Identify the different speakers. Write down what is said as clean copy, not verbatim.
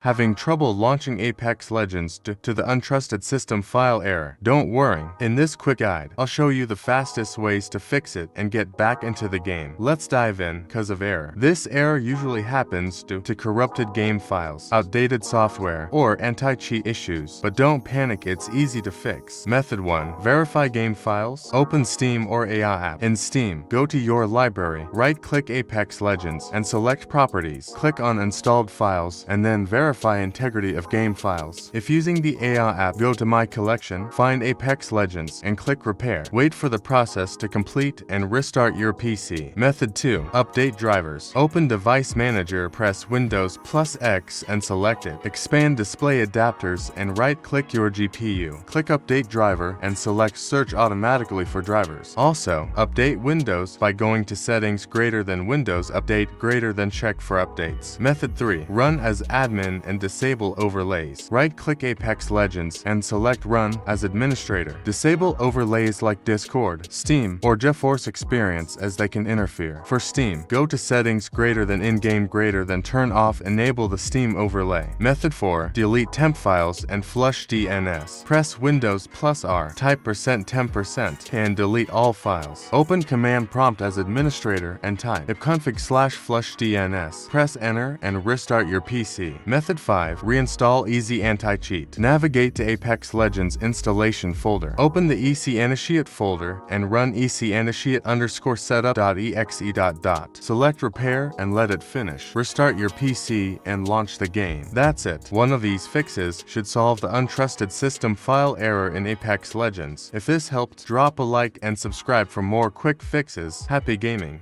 Speaker 1: Having trouble launching Apex Legends due to the Untrusted System File error? Don't worry. In this quick guide, I'll show you the fastest ways to fix it and get back into the game. Let's dive in. Cause of error. This error usually happens due to corrupted game files, outdated software, or anti-cheat issues. But don't panic, it's easy to fix. Method 1. Verify game files. Open Steam or AI app. In Steam, go to your library, right-click Apex Legends, and select Properties. Click on Installed Files, and then verify integrity of game files. If using the AI app, go to My Collection, find Apex Legends, and click Repair. Wait for the process to complete and restart your PC. Method 2. Update drivers. Open Device Manager, press Windows + X and select it. Expand Display Adapters and right-click your GPU. Click Update Driver and select Search automatically for drivers. Also, update Windows by going to Settings greater than Windows Update greater than check for updates. Method 3. Run as admin and disable overlays. Right-click Apex Legends and select Run as administrator. Disable overlays like Discord, Steam, or GeForce Experience as they can interfere. For Steam, go to Settings greater than in-game greater than turn off enable the Steam overlay. Method 4. Delete temp files and flush DNS. Press Windows + R, type %temp% and delete all files. Open Command Prompt as administrator and type ipconfig/flush DNS. Press Enter and restart your PC. Method 5. Reinstall Easy Anti-Cheat. Navigate to Apex Legends installation folder. Open the ec-initiate folder and run ec-setup.exe. Select Repair and let it finish. Restart your PC and launch the game. That's it. One of these fixes should solve the Untrusted System File error in Apex Legends. If this helped, drop a like and subscribe for more quick fixes. Happy gaming!